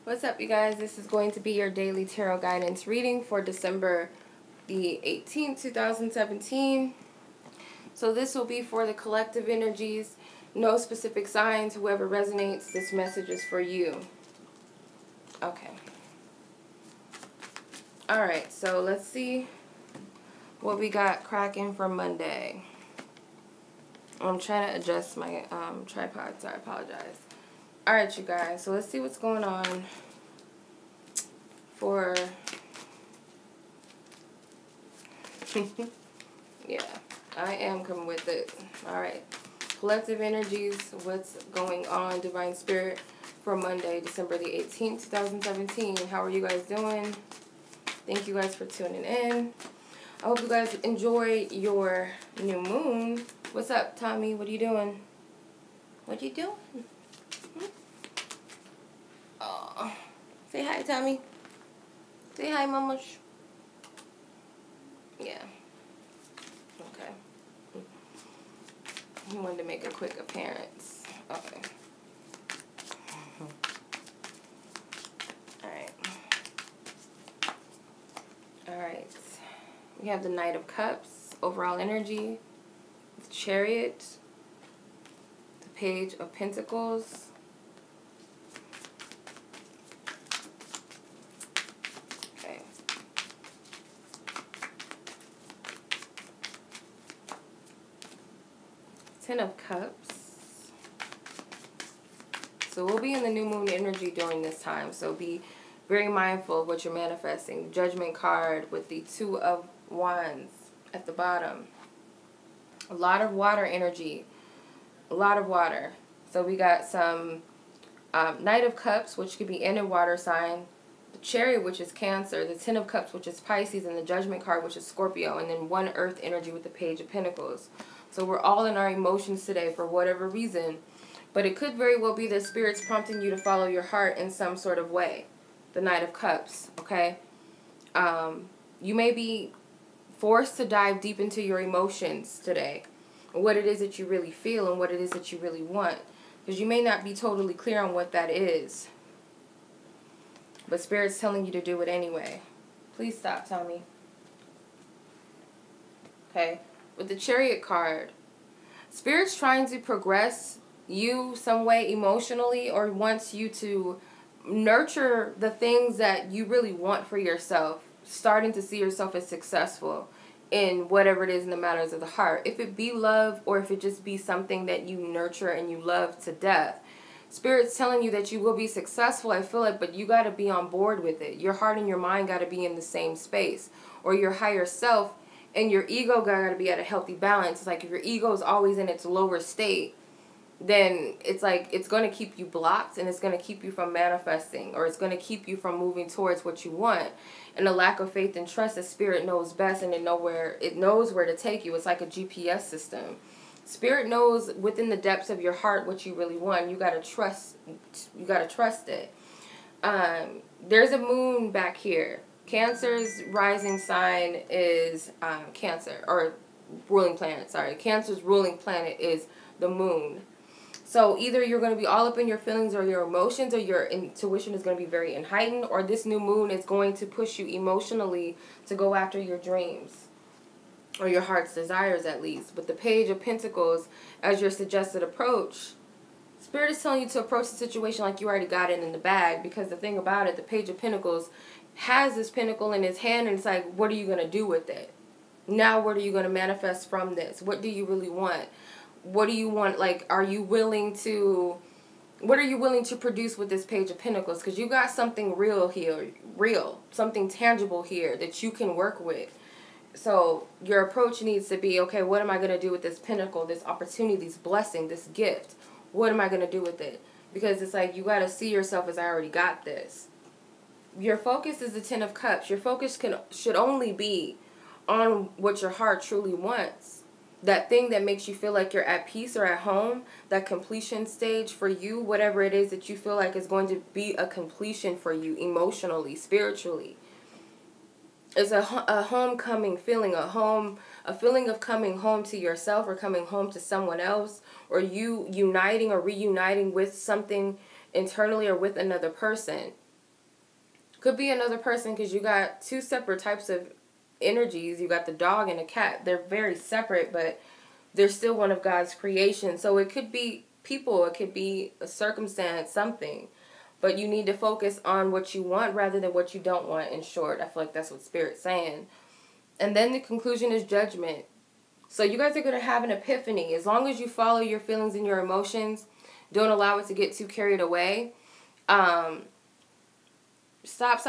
What's up, you guys? This is going to be your daily tarot guidance reading for December the 18th, 2017. So this will be for the collective energies, no specific signs. Whoever resonates, this message is for you. Okay. Alright, so let's see what we got cracking for Monday. I'm trying to adjust my tripod, so I apologize. Alright, you guys, so let's see what's going on for... yeah, I am coming with it. Alright, collective energies, what's going on, Divine Spirit, for Monday, December the 18th, 2017. How are you guys doing? Thank you guys for tuning in. I hope you guys enjoy your new moon. What's up, Tommy? What are you doing? What you doing? Oh, say hi, Tommy. Say hi, Mama. Yeah. Okay. He wanted to make a quick appearance. Okay. Alright. Alright. We have the Knight of Cups, overall energy, the Chariot, the Page of Pentacles, okay, Ten of Cups. So we'll be in the new moon energy during this time, so be very mindful of what you're manifesting. Judgment card with the Two of Wands at the bottom. A lot of water energy. A lot of water. So we got some Knight of Cups, which could be in a water sign. The Chariot, which is Cancer. The Ten of Cups, which is Pisces. And the Judgment card, which is Scorpio. And then one Earth energy with the Page of Pentacles. So we're all in our emotions today for whatever reason. But it could very well be that Spirit's prompting you to follow your heart in some sort of way. The Knight of Cups, okay? You may be forced to dive deep into your emotions today. What it is that you really feel and what it is that you really want. Because you may not be totally clear on what that is. But Spirit's telling you to do it anyway. Please stop, Tommy. Okay? With the Chariot card, Spirit's trying to progress you some way emotionally, or wants you to nurture the things that you really want for yourself, starting to see yourself as successful in whatever it is in the matters of the heart. If it be love, or if it just be something that you nurture and you love to death, Spirit's telling you that you will be successful, I feel like, but you got to be on board with it. Your heart and your mind got to be in the same space, or your higher self and your ego got to be at a healthy balance. It's like if your ego is always in its lower state, then it's like it's going to keep you blocked, and it's going to keep you from manifesting, or it's going to keep you from moving towards what you want. And a lack of faith and trust that Spirit knows best, and it knows where to take you. It's like a GPS system. Spirit knows within the depths of your heart what you really want. You got to trust. You got to trust it. There's a moon back here. Cancer's rising sign is Cancer, or ruling planet. Sorry, Cancer's ruling planet is the moon. So either you're going to be all up in your feelings or your emotions, or your intuition is going to be very heightened, or this new moon is going to push you emotionally to go after your dreams, or your heart's desires at least. But the Page of Pentacles, as your suggested approach, Spirit is telling you to approach the situation like you already got it in the bag, because the thing about it, the Page of Pentacles has this pentacle in his hand, and it's like, what are you going to do with it? Now what are you going to manifest from this? What do you really want? What do you want? Like, what are you willing to produce with this Page of Pentacles? Because you got something real here, something tangible here that you can work with. So your approach needs to be, okay, what am I going to do with this pentacle, this opportunity, this blessing, this gift? What am I going to do with it? Because it's like, you got to see yourself as, I already got this. Your focus is the Ten of Cups. Your focus should only be on what your heart truly wants. That thing that makes you feel like you're at peace or at home, that completion stage for you, whatever it is that you feel like is going to be a completion for you emotionally, spiritually. It's a homecoming feeling, a feeling of coming home to yourself, or coming home to someone else, or you uniting or reuniting with something internally or with another person. Could be another person, because you got two separate types of energies. You got the dog and the cat. They're very separate, but they're still one of God's creation. So it could be people, it could be a circumstance, something. But you need to focus on what you want rather than what you don't want, in short. I feel like that's what Spirit's saying. And then the conclusion is judgment. So you guys are going to have an epiphany. As long as you follow your feelings and your emotions, don't allow it to get too carried away. Stop.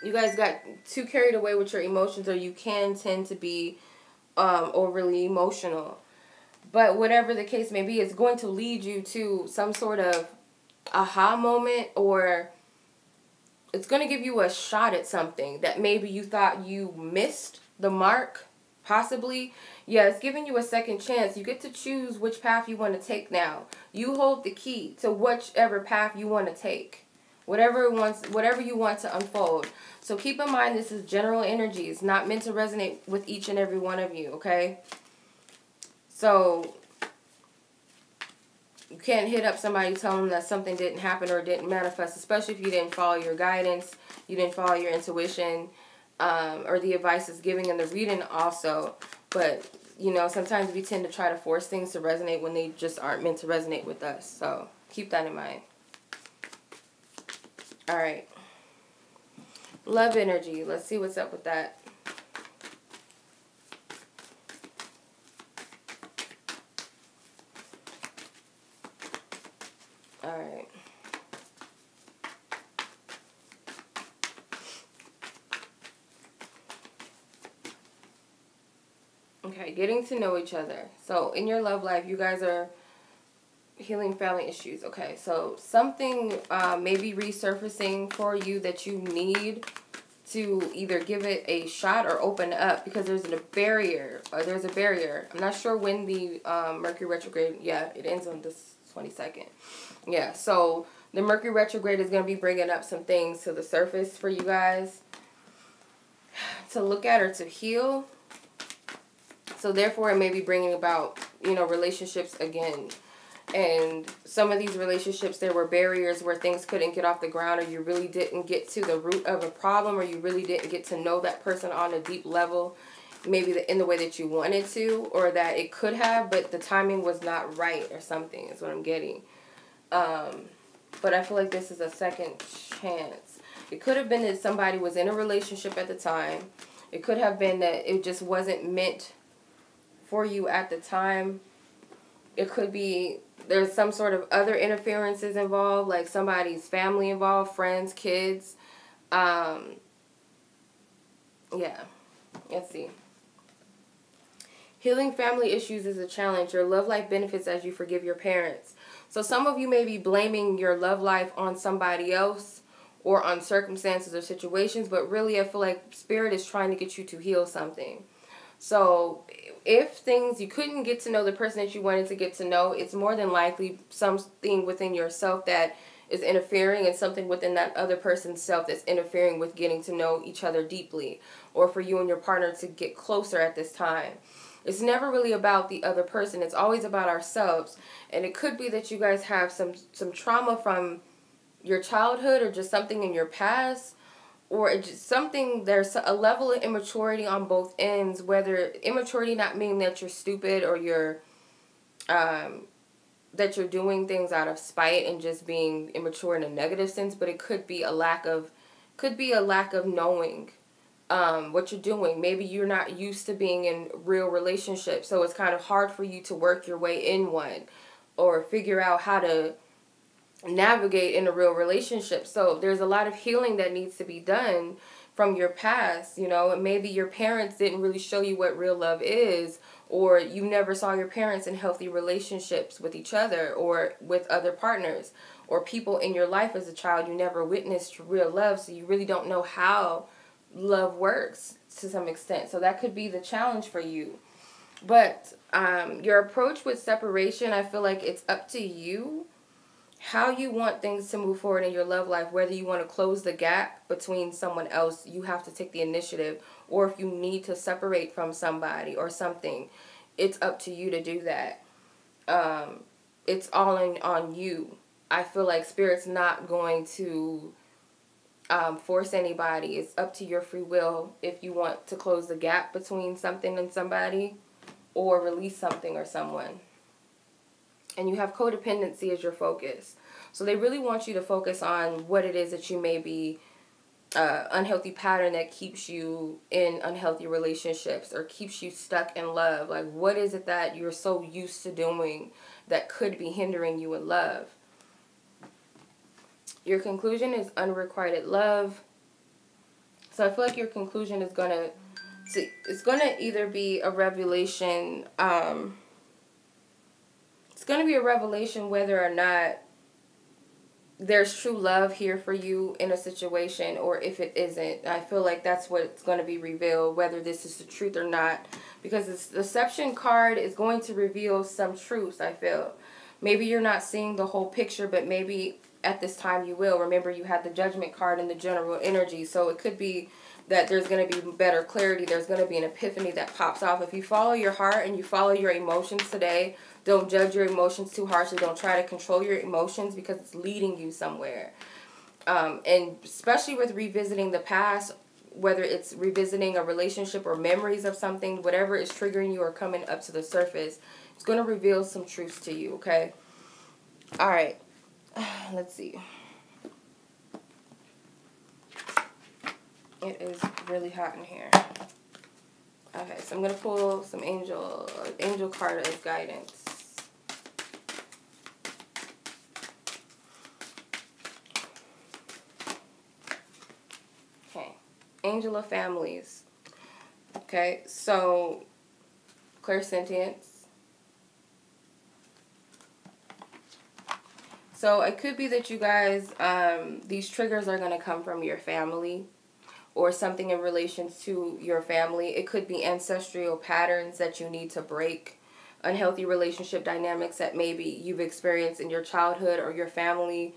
You guys got too carried away with your emotions, or you can tend to be overly emotional. But whatever the case may be, it's going to lead you to some sort of aha moment, or it's going to give you a shot at something that maybe you thought you missed the mark, possibly. Yeah, it's giving you a second chance. You get to choose which path you want to take now. You hold the key to whichever path you want to take. Whatever you want to unfold. So keep in mind, this is general energy. It's not meant to resonate with each and every one of you, okay? So you can't hit up somebody telling them that something didn't happen or didn't manifest, especially if you didn't follow your guidance, you didn't follow your intuition, or the advice is giving in the reading also. But, you know, sometimes we tend to try to force things to resonate when they just aren't meant to resonate with us. So keep that in mind. All right. Love energy. Let's see what's up with that. All right. Okay, getting to know each other. So in your love life, you guys are healing family issues. Okay, so something may be resurfacing for you that you need to either give it a shot or open up, because there's a barrier. I'm not sure when the Mercury retrograde, yeah, it ends on this 22nd. Yeah, so the Mercury retrograde is going to be bringing up some things to the surface for you guys to look at or to heal. So therefore, it may be bringing about, you know, relationships again. And some of these relationships, there were barriers where things couldn't get off the ground, or you really didn't get to the root of a problem, or you really didn't get to know that person on a deep level, maybe in the way that you wanted to, or that it could have, but the timing was not right or something is what I'm getting. But I feel like this is a second chance. It could have been that somebody was in a relationship at the time. It could have been that it just wasn't meant for you at the time. It could be there's some sort of other interferences involved, like somebody's family involved, friends, kids. Yeah. Let's see. Healing family issues is a challenge. Your love life benefits as you forgive your parents. So some of you may be blaming your love life on somebody else or on circumstances or situations, but really I feel like Spirit is trying to get you to heal something. So if you couldn't get to know the person that you wanted to get to know, it's more than likely something within yourself that is interfering, and something within that other person's self that's interfering with getting to know each other deeply, or for you and your partner to get closer at this time. It's never really about the other person. It's always about ourselves. And it could be that you guys have some trauma from your childhood, or just something in your past, or it's just something, there's a level of immaturity on both ends, whether immaturity not meaning that you're stupid or you're that you're doing things out of spite and just being immature in a negative sense, but it could be a lack of knowing what you're doing. Maybe you're not used to being in real relationships, so it's kind of hard for you to work your way in one or figure out how to navigate in a real relationship. So there's a lot of healing that needs to be done from your past, you know, and maybe your parents didn't really show you what real love is, or you never saw your parents in healthy relationships with each other or with other partners or people in your life as a child. You never witnessed real love, so you really don't know how love works to some extent. So that could be the challenge for you. But your approach with separation, I feel like it's up to you how you want things to move forward in your love life. Whether you want to close the gap between someone else, you have to take the initiative, or if you need to separate from somebody or something, it's up to you to do that. It's all on you. I feel like Spirit's not going to force anybody. It's up to your free will if you want to close the gap between something and somebody or release something or someone. And you have codependency as your focus. So they really want you to focus on what it is that you may be unhealthy pattern that keeps you in unhealthy relationships or keeps you stuck in love. Like, what is it that you're so used to doing that could be hindering you in love? Your conclusion is unrequited love. So I feel like your conclusion is it's gonna either be a revelation. It's gonna be a revelation whether or not there's true love here for you in a situation, or if it isn't. I feel like that's what's going to be revealed, whether this is the truth or not, because this deception card is going to reveal some truths. I feel maybe you're not seeing the whole picture, but maybe at this time you will. Remember, you had the judgment card and the general energy, so it could be that there's going to be better clarity. There's going to be an epiphany that pops off. If you follow your heart and you follow your emotions today, don't judge your emotions too harshly. Don't try to control your emotions because it's leading you somewhere. And especially with revisiting the past, whether it's revisiting a relationship or memories of something, whatever is triggering you or coming up to the surface, it's going to reveal some truths to you, okay? All right. Let's see. It is really hot in here. Okay, so I'm going to pull some angel card as guidance. Okay, Angel of Families. Okay, so clairsentience. So it could be that you guys, these triggers are going to come from your family or something in relation to your family. It could be ancestral patterns that you need to break, unhealthy relationship dynamics that maybe you've experienced in your childhood or your family.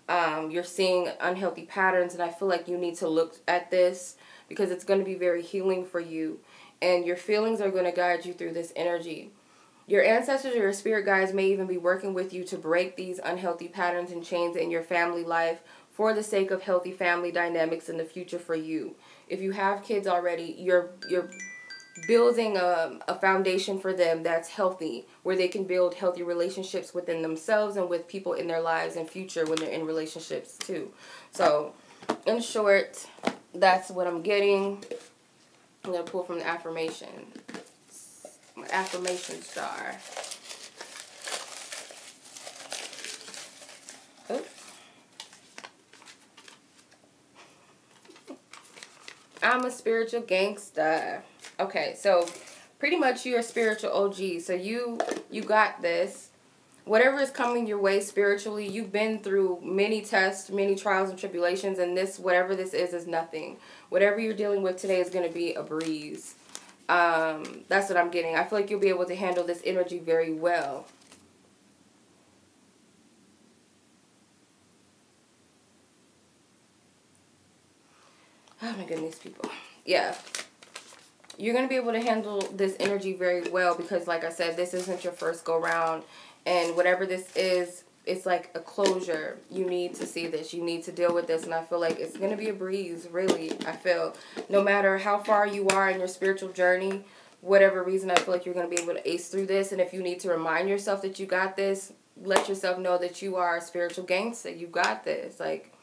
You're seeing unhealthy patterns, and I feel like you need to look at this because it's going to be very healing for you, and your feelings are going to guide you through this energy. Your ancestors or your spirit guides may even be working with you to break these unhealthy patterns and chains in your family life for the sake of healthy family dynamics in the future for you. If you have kids already, you're building a foundation for them that's healthy, where they can build healthy relationships within themselves and with people in their lives and future when they're in relationships too. So, in short, that's what I'm getting. I'm going to pull from the affirmation. My affirmation star. Oops. I'm a spiritual gangster. Okay, so pretty much you're a spiritual OG. So you got this. Whatever is coming your way spiritually, you've been through many tests, many trials and tribulations, and this, whatever this is nothing. Whatever you're dealing with today is going to be a breeze. That's what I'm getting. I feel like you'll be able to handle this energy very well. Oh my goodness, people. Yeah. You're going to be able to handle this energy very well because, like I said, this isn't your first go round. And whatever this is, it's like a closure. You need to see this. You need to deal with this. And I feel like it's going to be a breeze, really. I feel no matter how far you are in your spiritual journey, whatever reason, I feel like you're going to be able to ace through this. And if you need to remind yourself that you got this, let yourself know that you are a spiritual gangster. You got this. Like,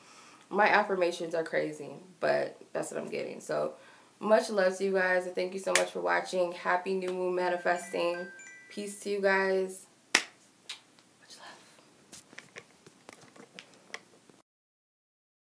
my affirmations are crazy, but that's what I'm getting. So, much love to you guys. And thank you so much for watching. Happy new moon manifesting. Peace to you guys.